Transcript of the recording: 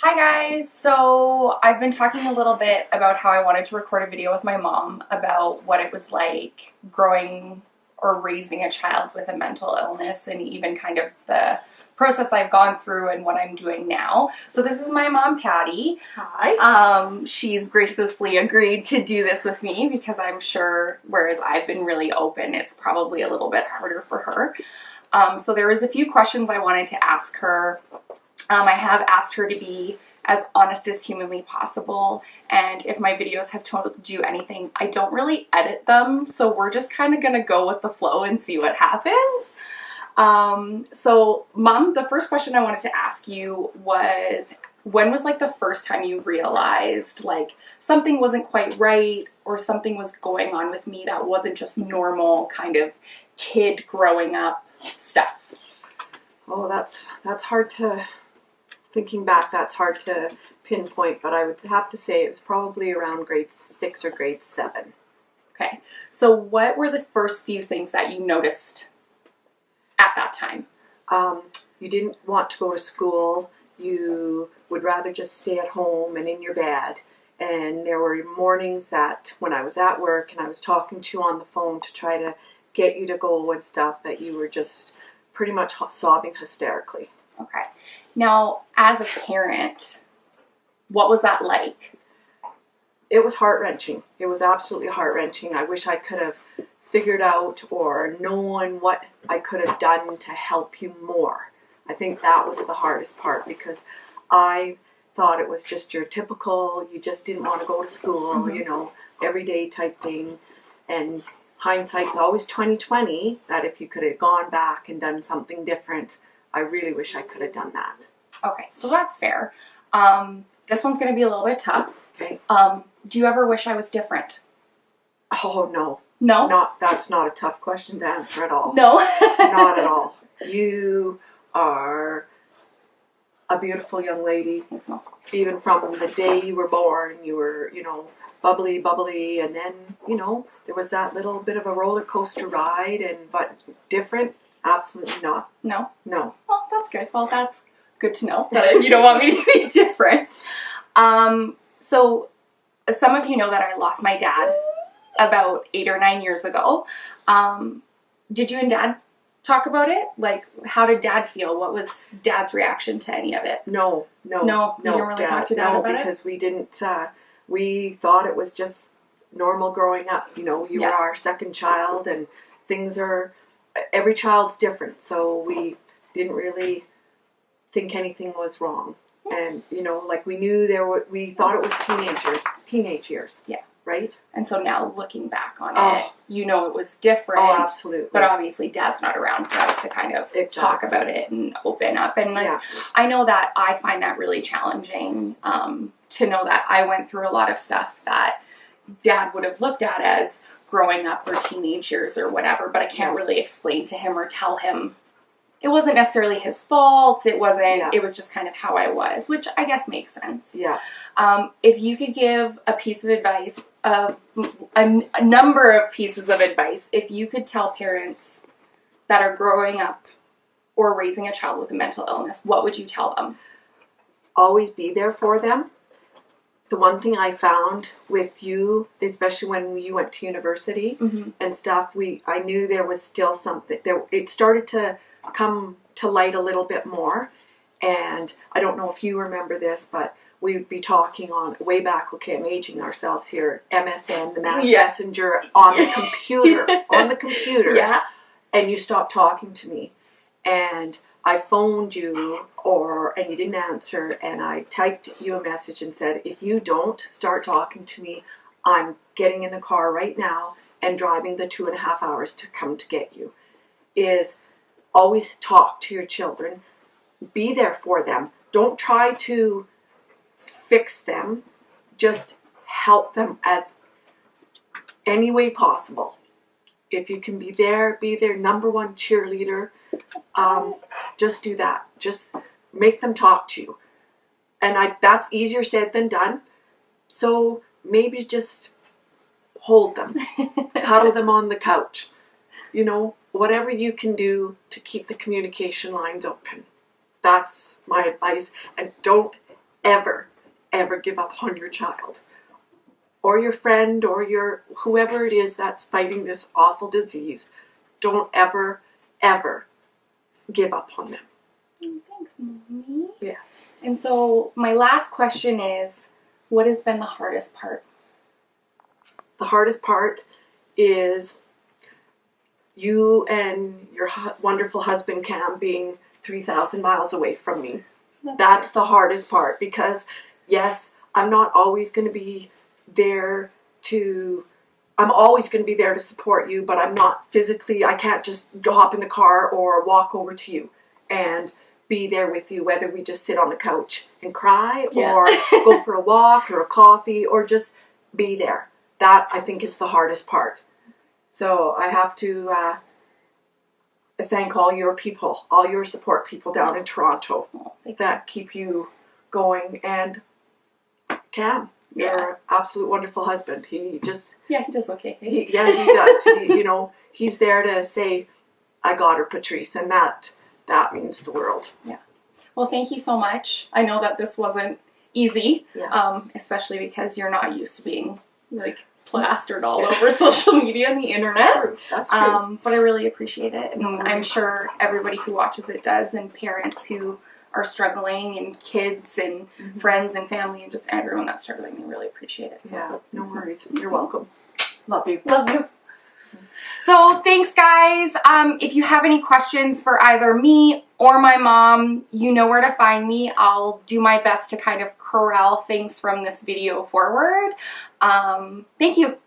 Hi guys, so I've been talking a little bit about how I wanted to record a video with my mom about what it was like growing or raising a child with a mental illness and even kind of the process I've gone through and what I'm doing now. So this is my mom, Patty. Hi. She's graciously agreed to do this with me because I'm sure, whereas I've been really open, it's probably a little bit harder for her. So there was a few questions I wanted to ask her. I have asked her to be as honest as humanly possible, and if my videos have told you anything, I don't really edit them, so we're just kind of gonna go with the flow and see what happens. So Mom, the first question I wanted to ask you was, when was like the first time you realized like something wasn't quite right or something was going on with me that wasn't just normal kind of kid growing up stuff? Oh, that's hard to, thinking back, that's hard to pinpoint, but I would have to say it was probably around grade 6 or grade 7. Okay, so what were the first few things that you noticed at that time? You didn't want to go to school. You would rather just stay at home and in your bed. And there were mornings that when I was at work and I was talking to you on the phone to try to get you to go and stuff, that you were just pretty much sobbing hysterically. Okay. Now, as a parent, what was that like? It was heart-wrenching. It was absolutely heart-wrenching. I wish I could have figured out or known what I could have done to help you more. I think that was the hardest part because I thought it was just your typical, you just didn't want to go to school, you know, everyday type thing. And hindsight's always 20/20, that if you could have gone back and done something different, I really wish I could have done that. Okay, so that's fair. This one's going to be a little bit tough. Okay. Do you ever wish I was different? Oh, no. No? That's not a tough question to answer at all. No? Not at all. You are a beautiful young lady. Thanks, Mom. Even from the day you were born, you were, you know, bubbly, and then, you know, there was that little bit of a roller coaster ride, but different? Absolutely not. No? No. Well, that's good. Well, that's good to know that you don't want me to be different. So some of you know that I lost my dad about 8 or 9 years ago. Did you and Dad talk about it? Like, how did Dad feel? What was Dad's reaction to any of it? No. You didn't really talk to Dad about it? Because we didn't, we thought it was just normal growing up. You know, you were our second child, and things are, every child's different, so we didn't really think anything was wrong. And, you know, like we knew we thought it was teenage years. Yeah. Right? And so now looking back on it, you know it was different. Oh, absolutely. But obviously Dad's not around for us to kind of talk about it and open up. And like, I know that I find that really challenging, to know that I went through a lot of stuff that Dad would have looked at as growing up or teenage years or whatever, but I can't really explain to him or tell him it wasn't necessarily his fault. It wasn't, it was just kind of how I was, which I guess makes sense. Yeah. If you could give a piece of advice, a number of pieces of advice, if you could tell parents that are growing up or raising a child with a mental illness, what would you tell them? Always be there for them. The one thing I found with you, especially when you went to university and stuff, I knew there was still something there. It started to come to light a little bit more, and I don't know if you remember this, but we'd be talking on way back. Okay, I'm aging ourselves here. MSN, the Messenger on the computer, and you stopped talking to me, and I phoned you, and you didn't answer, and I typed you a message and said, if you don't start talking to me, I'm getting in the car right now and driving the 2.5 hours to come to get you. Is always talk to your children. Be there for them. Don't try to fix them. Just help them as any way possible. If you can be their number one cheerleader, just do that. Just make them talk to you. And that's easier said than done. So maybe just hold them. Cuddle them on the couch. You know, whatever you can do to keep the communication lines open. That's my advice. And don't ever, ever give up on your child or your friend or your whoever it is that's fighting this awful disease. Don't ever, ever give up on them. Thanks, Mommy. Yes. And so my last question is, what has been the hardest part? The hardest part is you and your wonderful husband Cam being 3,000 miles away from me. That's the hardest part, because yes, I'm not always going to be there I'm always going to be there to support you, but I'm not physically, I can't just hop in the car or walk over to you and be there with you, whether we just sit on the couch and cry or go for a walk or a coffee or just be there. That, I think, is the hardest part. So I have to thank all your people, all your support people down in Toronto that keep you going. And Cam, your absolute wonderful husband. He just... Yeah, he does okay. He does. He's there to say, I got her, Patrice, and that means the world. Yeah. Well, thank you so much. I know that this wasn't easy, especially because you're not used to being like plastered all over social media and the internet. That's true. But I really appreciate it, and I'm sure everybody who watches it does, and parents who are struggling, and kids and friends and family and just everyone that's struggling. They really appreciate it. So no worries. You're welcome. Love you. Love you. So thanks, guys. If you have any questions for either me or my mom, you know where to find me. I'll do my best to kind of corral things from this video forward. Thank you.